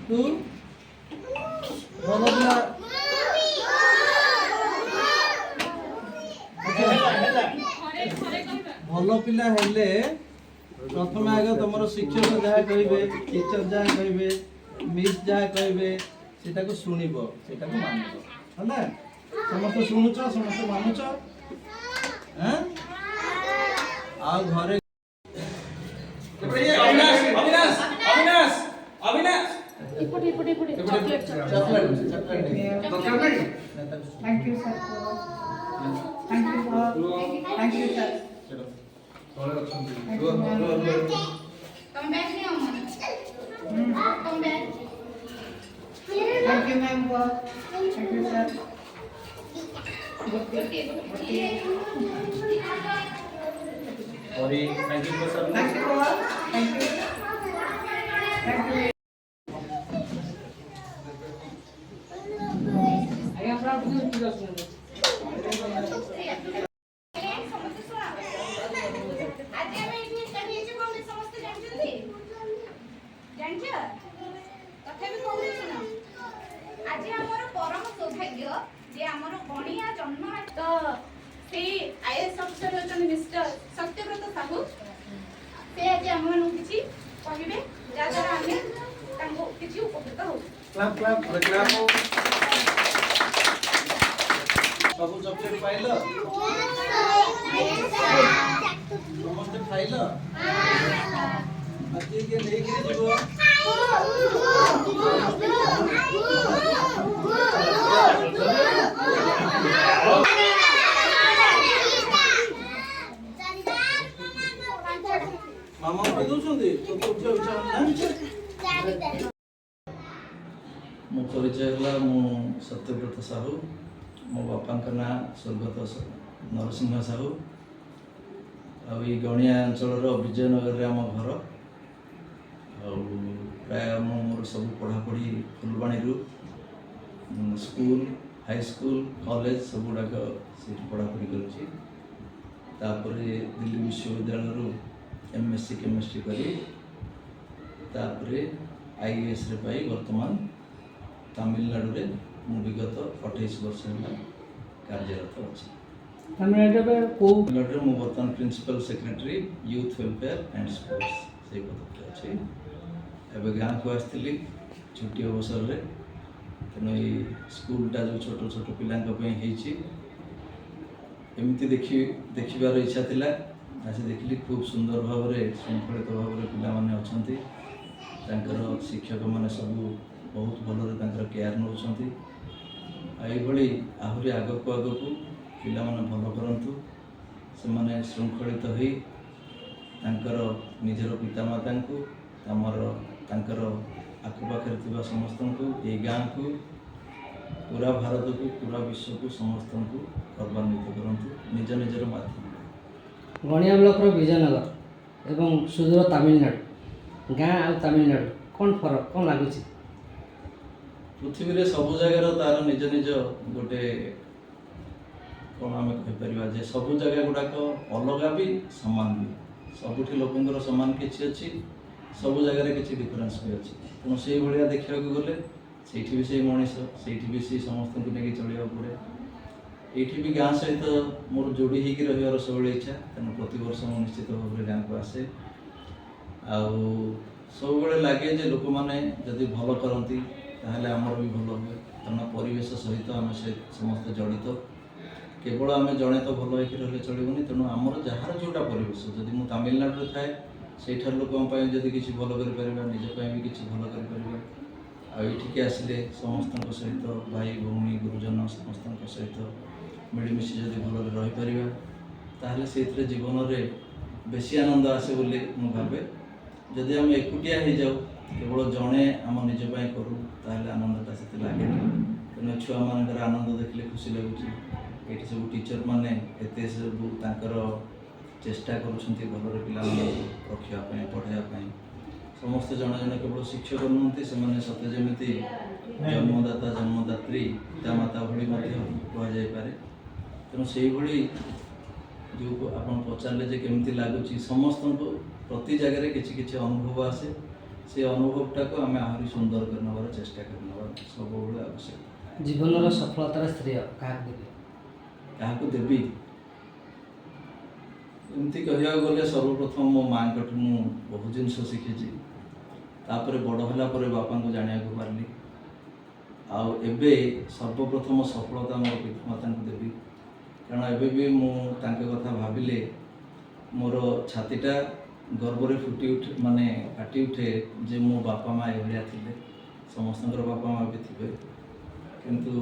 तू ଭଲ ପିଲା ଭଲ ପିଲା ହେଲେ ପ୍ରଥମେ ଆଗ ତମର ଶିକ୍ଷକ ଯାହା କହିବେ टीचर ଯାହା କହିବେ ମିସ୍ ଯାହା କହିବେ ସେଟାକୁ ଶୁଣିବ ସେଟାକୁ ମାନିବ ହେଲା ସମସ୍ତେ ଶୁଣୁଛ ସମସ୍ତେ ମାନୁଛ ଆଉ ଘରେ Avinash Avinash Avinash Avinash chocolate Thank you, sir. Thank you, thank you, sir. ତଳେ ଅଛନ୍ତି Come back here, Come back. Thank you, ma'am. Thank you, sir. और ये thank you sir Thank you, thank you. Thank you. Mister Satyabrata Sahu से आज आम किसी कहे जहाँद्वारा आम किसी उपकृत हो क्लैप क्लैप क्लैप सब चॉकलेट पाइल समस्त खाइल आज के लेके जीवो मामा पे दोछंदी तो उठे उठे मो परिचय हला मो सत्यव्रत साहू मो बापा ना स्वर्गत नरसिंह साहू आ गणिया अंचल विजयनगर आम घर प्राय मोर सब पढ़ापढ़ी Phulbani school high school college सब गुड़ाक पढ़ापढ़ी कर दिल्ली विश्वविद्यालय एमएससी केमिस्ट्री करी आईएएस रे पाई वर्तमान तमिलनाडु रे मु विगत 28 वर्ष कार्यरत अछि। तमिलनाडु में को तमिलनाडु रे मु वर्तमान principal secretary youth welfare and sports से पद अछि। एबे गां को आस्थिली छुट्टी अवसर रे तेनो ई स्कूलटा जो छोट छोट पिलांक पई हेछि एमती देखिबार इच्छा थिला आज देखिली खूब सुंदर भाव में श्रृंखलित भाव में पिला माने अछंती तांकर शिक्षक माने सब बहुत भल केयर नौछंती आईभली आहरी आगक आगक पिला माने भल करंतु से माने श्रृंखलित होई तांकर निजर पितामाता को तमर तांकर आखपाखे थिबा समस्त को ए गाँ को पूरा भारत को पूरा विश्व को समस्त को गौरवान्वित करंतु निज निजर माध्यम गणिया ब्लॉक विजयनगर एवं सुदूर तमिलनाडु गाँ आ तमिलनाडु कौन फरक कौन लगुच पृथ्वी रे सब जगार तार निज निज गोटे कौन आम कहीपर जे सब जगह गुड़ाक अलग भी सामान भी सबुठ लोकंर सामान किसी अच्छी सब जगार किसी डिफरेन्स भी अच्छी तेणु से भाया देखा गले से भी मनीष से भी समस्त को लेकिन चलवा पड़े ये भी गाँ सहित मोर जोड़ी होकर रही सब इच्छा तेणु प्रत वर्ष मुझे निश्चित भाव में गाँव को आसे सब लगे जे लोक मैंने जदि भल करती ताहले आमर भी भल हुए कारण परिवेश सहित आम से समस्त जड़ित केवल आम जड़े तो भल होकर रही चलनी तेणु आमर जार जोटा परिवेश जदि मुझे तमिलनाडु थाए से लोक जदि किसी भल कर निजपाई भी किसी भल कर आठिके आसिले समस्त सहित भाई भौणी गुरुजन समस्त सहित मिलमिशि जदि भल रहीपर ताहले से जीवन में बेसी आनंद आसे बोली मु भावे जदि आम एकुटिया हो जाऊ केवल जड़े आम निजपाई करूँ ताहले आनंदटा से लगे तेणु छुआ मान आनंद देखले खुशी लगुच ये सब टीचर मैंने एत सब चेष्टा करुँच भलरे पिला रखापी पढ़ाई समस्त जड़े जड़े केवल शिक्षक नुहति से सत्य जमी जन्मदाता जन्मदात्री पितामाता भली कहुपे तेणु से जो आप पचारे जे केमती लगुच समस्त प्रति जगह किसी किसी अनुभव आसे से अनुभवटाକୁ ଆମେ ଆହୁରି ସୁନ୍ଦର କରି ନେବାର ଚେଷ୍ଟା କରି ନେବା ସବୁବେଳେ ଆବଶ୍ୟକ। ଜୀବନର ସଫଳତାର ଶ୍ରେୟ କାହାକୁ ଦେବେ? କାହାକୁ ଦେବି ଏମିତି କହିବାକୁ ଗଲେ ସର୍ବପ୍ରଥମ ମୋ ମାଆଙ୍କଠୁ ମୁଁ ବହୁ ଜିନିଷ ଶିଖିଛି। ତାପରେ ବଡ଼ ହେଲା ପରେ ବାପାଙ୍କୁ ଜାଣିବାକୁ ପାରିଲି। ଆଉ ଏବେ ସର୍ବପ୍ରଥମ ସଫଳତା ମୋର ପିତାମାତାଙ୍କୁ ଦେବି, କାରଣ ଏବେ ବି ମୁଁ ତାଙ୍କ କଥା ଭାବିଲେ ମୋର ଛାତିଟା ଗର୍ବରେ ଫୁଟି ଉଠେ, ମାନେ ଫାଟି ଉଠେ ଯେ ମୋ ବାପା ମା' ଏଭଳିଆ ଥିଲେ। ସମସ୍ତଙ୍କର ବାପା ମା' ବି ଥିବେ, କିନ୍ତୁ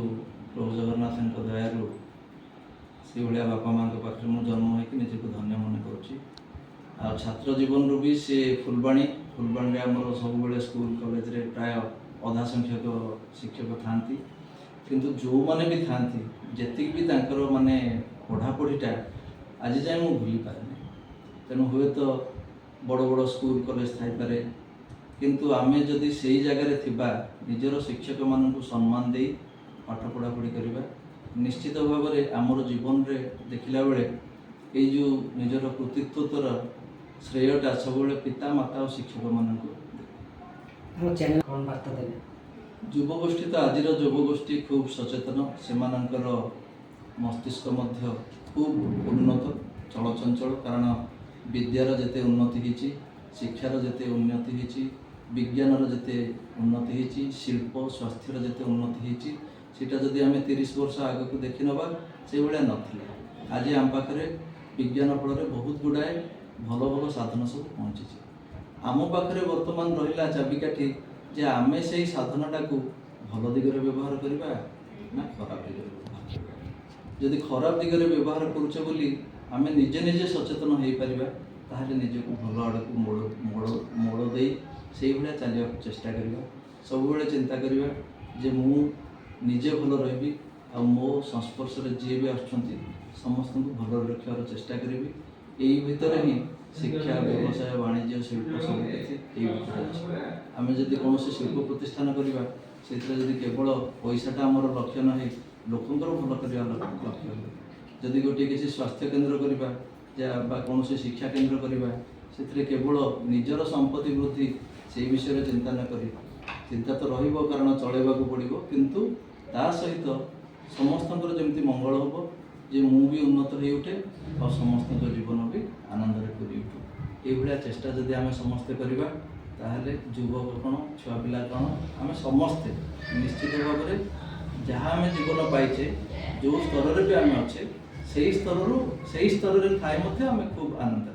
ପ୍ରଭୁ ଜଗନ୍ନାଥଙ୍କ ଦୟାରୁ ସେଇଭଳିଆ ବାପା ମାଆଙ୍କ ପାଖରେ ମୁଁ ଜନ୍ମ ହୋଇକି ନିଜକୁ ଧନ୍ୟ ମନେ କରୁଛି। ଆଉ ଛାତ୍ର ଜୀବନରୁ ବି ସେ ଫୁଲବାଣୀରେ ଆମର ସବୁବେଳେ ସ୍କୁଲ କଲେଜରେ ପ୍ରାୟ ଅଧା ସଂଖ୍ୟକ ଶିକ୍ଷକ ଥାଆନ୍ତି, କିନ୍ତୁ ଯେଉଁମାନେ ବି ଥାଆନ୍ତି ଯେତିକି ବି ତାଙ୍କର ମାନେ ପଢ଼ାପଢ଼ିଟା ଆଜି ଯାଏଁ ମୁଁ ଭୁଲି ପାରେନି। ତେଣୁ ହୁଏତ ବଡ଼ ବଡ଼ ସ୍କୁଲ କଲେଜ ଥାଇପାରେ, କିନ୍ତୁ ଆମେ ଯଦି ସେଇ ଜାଗାରେ ଥିବା ନିଜର ଶିକ୍ଷକମାନଙ୍କୁ ସମ୍ମାନ ଦେଇ ପାଠ ପଢ଼ାପଢ଼ି କରିବା, ନିଶ୍ଚିତ ଭାବରେ ଆମର ଜୀବନରେ ଦେଖିଲା ବେଳେ ଏଇ ଯେଉଁ ନିଜର କୃତିତ୍ୱର ଶ୍ରେୟଟା ସବୁବେଳେ ପିତା ମାତା ଆଉ ଶିକ୍ଷକମାନଙ୍କୁ। ଆମ ଚ୍ୟାନେଲ କ'ଣ ବାର୍ତ୍ତା ଦେବେ? ଯୁବଗୋଷ୍ଠୀ ତ ଆଜିର ଯୁବଗୋଷ୍ଠୀ ଖୁବ୍ ସଚେତନ, ସେମାନଙ୍କର ମସ୍ତିଷ୍କ ମଧ୍ୟ ଖୁବ୍ ଉନ୍ନତ ଚଳଚଞ୍ଚଳ, କାରଣ ବିଦ୍ୟାର ଯେତେ ଉନ୍ନତି ହେଇଛି, ଶିକ୍ଷାର ଯେତେ ଉନ୍ନତି ହେଇଛି, ବିଜ୍ଞାନର ଯେତେ ଉନ୍ନତି ହେଇଛି, ଶିଳ୍ପ ସ୍ୱାସ୍ଥ୍ୟର ଯେତେ ଉନ୍ନତି ହେଇଛି, ସେଇଟା ଯଦି ଆମେ 30 ବର୍ଷ ଆଗକୁ ଦେଖି ନେବା ସେଇଭଳିଆ ନଥିଲା। ଆଜି ଆମ ପାଖରେ ବିଜ୍ଞାନ ଫଳରେ ବହୁତ ଗୁଡ଼ାଏ ଭଲ ଭଲ ସାଧନ ସବୁ ପହଞ୍ଚିଛି। ଆମ ପାଖରେ ବର୍ତ୍ତମାନ ରହିଲା ଚାବିକାଠି ଯେ ଆମେ ସେଇ ସାଧନଟାକୁ ଭଲ ଦିଗରେ ବ୍ୟବହାର କରିବା ନା ଖରାପ ଦିଗରେ ବ୍ୟବହାର କରିବା। ଯଦି ଖରାପ ଦିଗରେ ବ୍ୟବହାର କରୁଛେ ବୋଲି ଆମେ ନିଜେ ନିଜେ ସଚେତନ ହୋଇପାରିବା, ତାହେଲେ ନିଜକୁ ଭଲ ଆଡ଼କୁ ମୋଡ଼ ଦେଇ ସେଇଭଳିଆ ଚାଲିବାକୁ ଚେଷ୍ଟା କରିବା। ସବୁବେଳେ ଚିନ୍ତା କରିବା ଯେ ମୁଁ ନିଜେ ଭଲ ରହିବି, ଆଉ ମୋ ସଂସ୍ପର୍ଶରେ ଯିଏ ବି ଆସୁଛନ୍ତି ସମସ୍ତଙ୍କୁ ଭଲରେ ରଖିବାର ଚେଷ୍ଟା କରିବି। ଏଇ ଭିତରେ ହିଁ ଶିକ୍ଷା, ବ୍ୟବସାୟ, ବାଣିଜ୍ୟ, ଶିଳ୍ପ ସବୁ କିଛି ଏଇ ଭିତରେ ଅଛି। ଆମେ ଯଦି କୌଣସି ଶିଳ୍ପ ପ୍ରତିଷ୍ଠାନ କରିବା, ସେଥିରେ ଯଦି କେବଳ ପଇସାଟା ଆମର ଲକ୍ଷ୍ୟ ନ ହେଇ ଲୋକଙ୍କର ଭଲ କରିବା ଲକ୍ଷ୍ୟ ହେବ। ଯଦି ଗୋଟିଏ କିଛି ସ୍ୱାସ୍ଥ୍ୟ କେନ୍ଦ୍ର କରିବା ବା କୌଣସି ଶିକ୍ଷା କେନ୍ଦ୍ର କରିବା, ସେଥିରେ କେବଳ ନିଜର ସମ୍ପତ୍ତି ବୃଦ୍ଧି ସେଇ ବିଷୟରେ ଚିନ୍ତା ନ କରି, ଚିନ୍ତା ତ ରହିବ କାରଣ ଚଳେଇବାକୁ ପଡ଼ିବ, କିନ୍ତୁ ତା ସହିତ ସମସ୍ତଙ୍କର ଯେମିତି ମଙ୍ଗଳ ହେବ, ଯେ ମୁଁ ବି ଉନ୍ନତ ହେଇ ଉଠେ ଆଉ ସମସ୍ତଙ୍କ ଜୀବନ ବି ଆନନ୍ଦରେ ପୂରି ଉଠୁ। ଏଇଭଳିଆ ଚେଷ୍ଟା ଯଦି ଆମେ ସମସ୍ତେ କରିବା, ତାହେଲେ ଯୁବକ କ'ଣ, ଛୁଆ ପିଲା କ'ଣ, ଆମେ ସମସ୍ତେ ନିଶ୍ଚିତ ଭାବରେ ଯାହା ଆମେ ଜୀବନ ପାଇଛେ, ଯେଉଁ ସ୍ତରରେ ବି ଆମେ ଅଛେ, ସେଇ ସ୍ତରରେ ଥାଇ ମଧ୍ୟ ଆମେ ଖୁବ୍ ଆନନ୍ଦ